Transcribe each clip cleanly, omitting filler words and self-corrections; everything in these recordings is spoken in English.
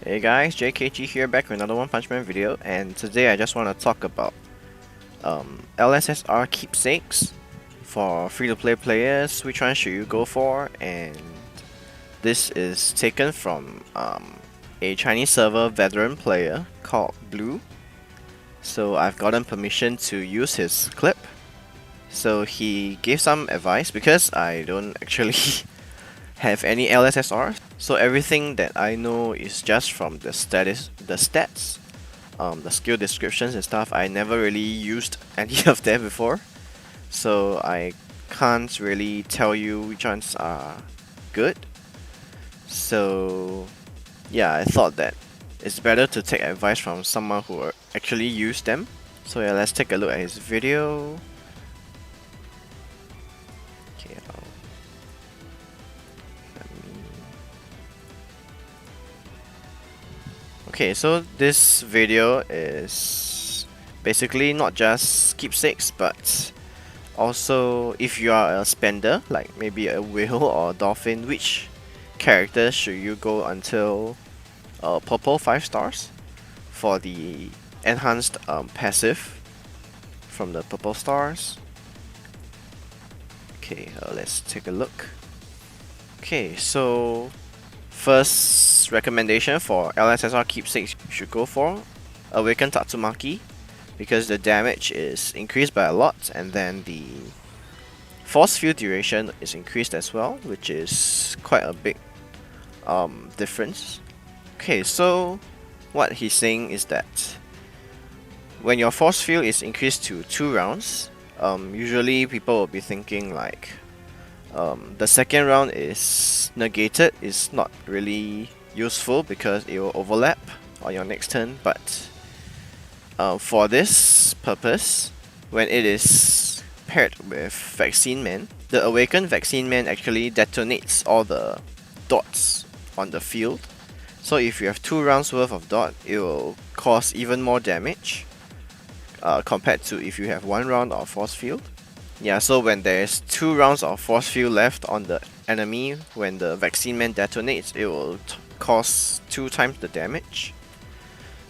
Hey guys, JKG here, back with another One Punch Man video, and today I just want to talk about LSSR keepsakes for free-to-play players. Which one should you go for? And this is taken from a Chinese server veteran player called Blue. So I've gotten permission to use his clip. So he gave some advice because I don't actually have any LSSR. So everything that I know is just from the stats, the skill descriptions and stuff. I never really used any of them before, so I can't really tell you which ones are good. So yeah, I thought that it's better to take advice from someone who actually used them. So yeah, let's take a look at his video. Okay, Okay, so this video is basically not just keepsakes, but also if you are a spender, like maybe a whale or a dolphin, which character should you go until purple 5 stars for the enhanced passive from the purple stars. Okay, let's take a look. Okay, so first recommendation for LSSR keepsakes you should go for Awakened Tatsumaki, because the damage is increased by a lot, and then the force field duration is increased as well, which is quite a big difference. Okay, so what he's saying is that when your force field is increased to 2 rounds, usually people will be thinking like the second round is negated, is not really useful because it will overlap on your next turn, but for this purpose, when it is paired with Vaccine Man, the Awakened Vaccine Man actually detonates all the dots on the field. So if you have 2 rounds worth of dot, it will cause even more damage compared to if you have 1 round of force field. Yeah, so when there's 2 rounds of force field left on the enemy, when the Vaccine Man detonates, it will cause 2 times the damage.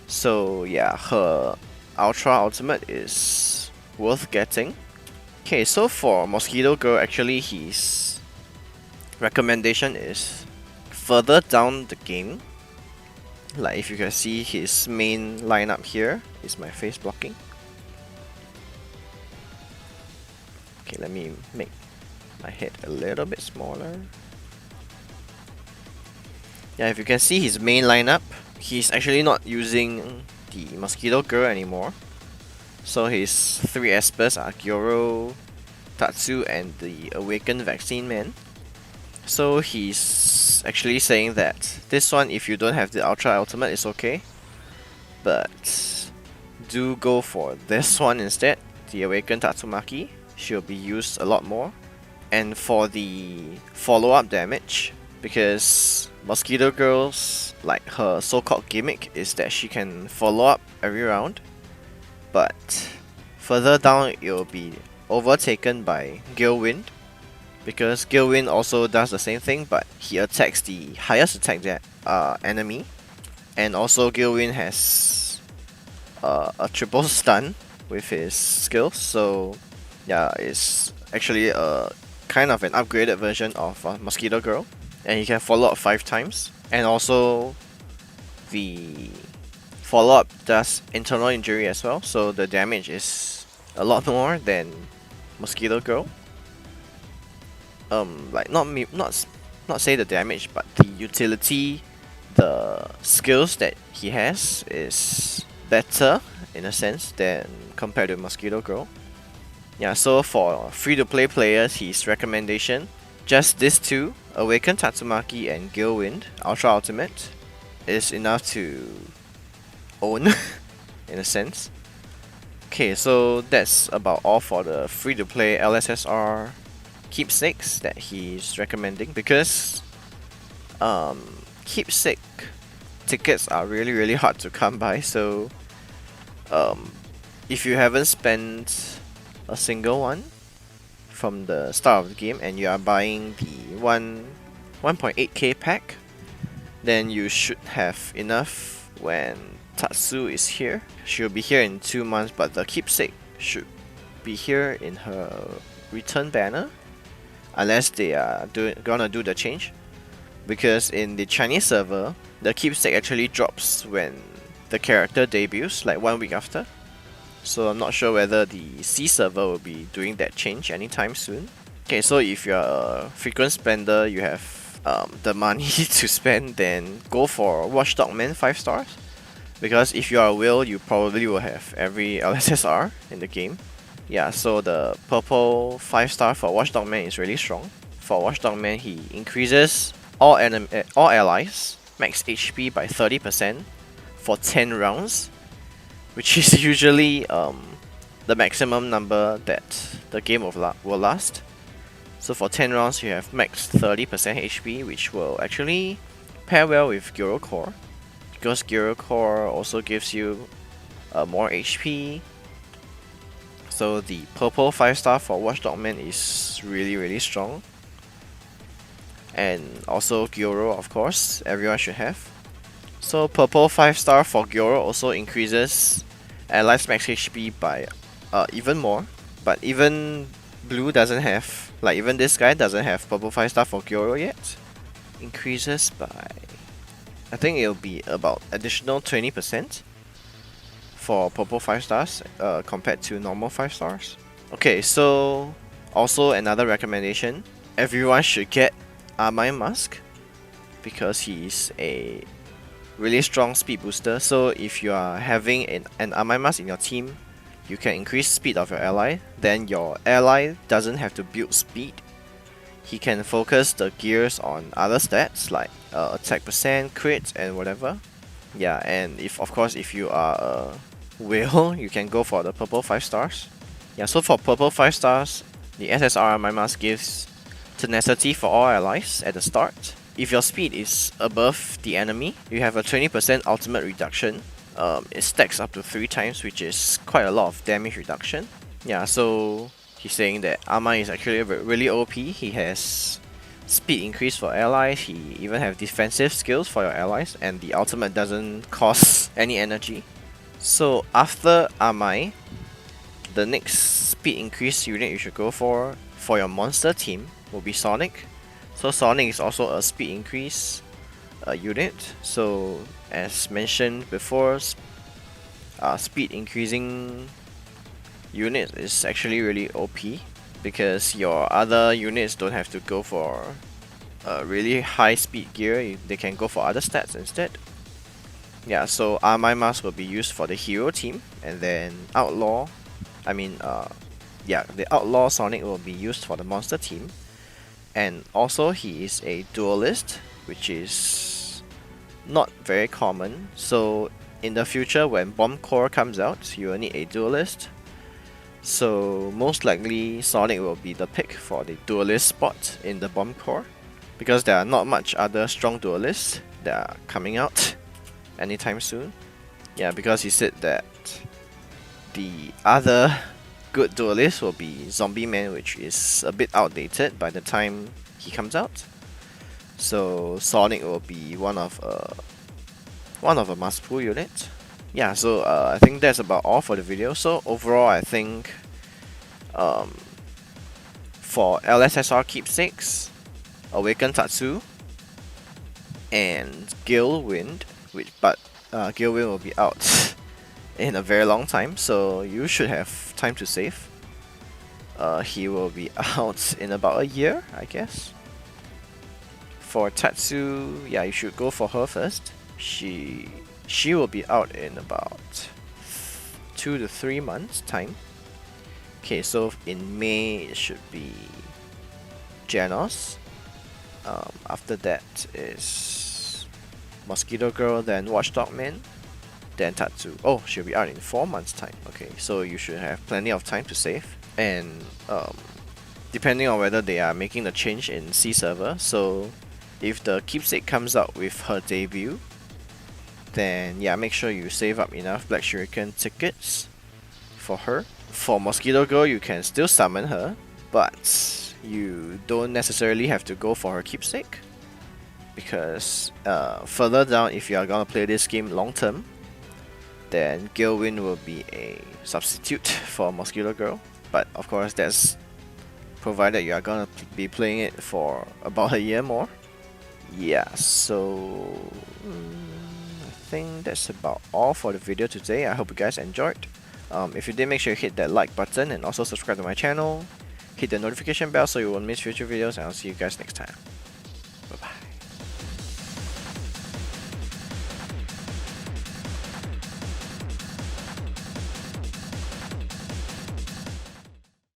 So yeah, her Ultra Ultimate is worth getting. Okay, so for Mosquito Girl, actually his recommendation is further down the game. Like if you can see his main lineup here is my face blocking. Okay, let me make my head a little bit smaller. Yeah, if you can see his main lineup, he's actually not using the Mosquito Girl anymore. So his 3 espers are Gyoro, Tatsu, and the Awakened Vaccine Man. So he's actually saying that this one, if you don't have the Ultra Ultimate, it's okay. But do go for this one instead, the Awakened Tatsumaki. She'll be used a lot more. And for the follow-up damage, because Mosquito Girl's, like, her so-called gimmick is that she can follow up every round, but further down it will be overtaken by Galewind, because Galewind also does the same thing, but he attacks the highest attack enemy, and also Galewind has a triple stun with his skills, so yeah, it's actually a kind of an upgraded version of Mosquito Girl, and he can follow up 5 times, and also the follow-up does internal injury as well, so the damage is a lot more than Mosquito Girl. Like not say the damage, but the utility, the skills that he has is better in a sense than compared to Mosquito Girl. Yeah, so for free-to-play players, his recommendation, just these 2, Awaken Tatsumaki and Galewind Ultra Ultimate, is enough to own in a sense. Okay, so that's about all for the free-to-play LSSR keepsakes that he's recommending, because keepsake tickets are really hard to come by, so if you haven't spent a single one from the start of the game and you are buying the 1.8k pack, then you should have enough when Tatsu is here. She'll be here in 2 months, but the Keepsake should be here in her return banner, unless they are gonna do the change. Because in the Chinese server, the Keepsake actually drops when the character debuts, like 1 week after. So I'm not sure whether the C server will be doing that change anytime soon. Okay, so if you're a frequent spender, you have the money to spend, then go for Watchdog Man 5 stars. Because if you are a whale, you probably will have every LSSR in the game. Yeah, so the purple 5 star for Watchdog Man is really strong. For Watchdog Man, he increases all allies max HP by 30% for 10 rounds, which is usually the maximum number that the game will last. So for 10 rounds, you have max 30% HP, which will actually pair well with Gyro Core, because Gyro Core also gives you more HP. So the purple 5 star for Watchdog Man is really strong. And also Gyro, of course, everyone should have. So purple 5 star for Gyro also increases allies max HP by even more. But even blue doesn't have, like even this guy doesn't have purple 5 star for Gyro yet. Increases by, I think it'll be about additional 20% for purple 5 stars compared to normal 5 stars. Okay, so also another recommendation, everyone should get Armine Mask, because he's a really strong speed booster. So if you are having an Armine Mask in your team, you can increase speed of your ally, then your ally doesn't have to build speed. He can focus the gears on other stats like attack percent, crit, and whatever. Yeah, and of course if you are a whale, you can go for the purple 5 stars. Yeah, so for purple 5 stars, the SSR Armine Mask gives tenacity for all allies at the start. If your speed is above the enemy, you have a 20% ultimate reduction. It stacks up to 3 times, which is quite a lot of damage reduction. Yeah, so he's saying that Armine is actually really OP. He has speed increase for allies, he even have defensive skills for your allies, and the ultimate doesn't cost any energy. So after Armine, the next speed increase unit you should go for your monster team will be Sonic. So Sonic is also a speed increase unit. So as mentioned before, speed increasing unit is actually really OP, because your other units don't have to go for a really high speed gear, they can go for other stats instead. Yeah, so Armine Mask will be used for the hero team, and then the Outlaw Sonic will be used for the monster team. And also he is a duelist, which is not very common. So in the future when Bomb Core comes out, you will need a duelist. So most likely Sonic will be the pick for the duelist spot in the Bomb Core, because there are not much other strong duelists that are coming out anytime soon. Yeah, because he said that the other good duelist will be Zombie Man, which is a bit outdated by the time he comes out. So Sonic will be one of a must-pull unit. Yeah, so I think that's about all for the video. So overall, I think for LSSR Keepsakes, Awaken Tatsu, and Gale Wind, but Gale Wind will be out in a very long time, so you should have time to save. He will be out in about a year, I guess. For Tatsu, yeah, you should go for her first. She will be out in about 2 to 3 months time. Okay, so in May it should be Janos. After that is Mosquito Girl, then Watchdog Man, then Tatsu. Oh, she'll be out in 4 months time. Okay, so you should have plenty of time to save. And depending on whether they are making the change in C server, so if the Keepsake comes out with her debut, then yeah, make sure you save up enough Black Shuriken tickets for her. For Mosquito Girl, you can still summon her, but you don't necessarily have to go for her Keepsake, because further down, if you are gonna play this game long term, then Galewind will be a substitute for Muscular Girl. But of course, that's provided you are gonna be playing it for about a year more. Yeah, so I think that's about all for the video today. I hope you guys enjoyed. If you did, make sure you hit that like button and also subscribe to my channel. Hit the notification bell so you won't miss future videos, and I'll see you guys next time.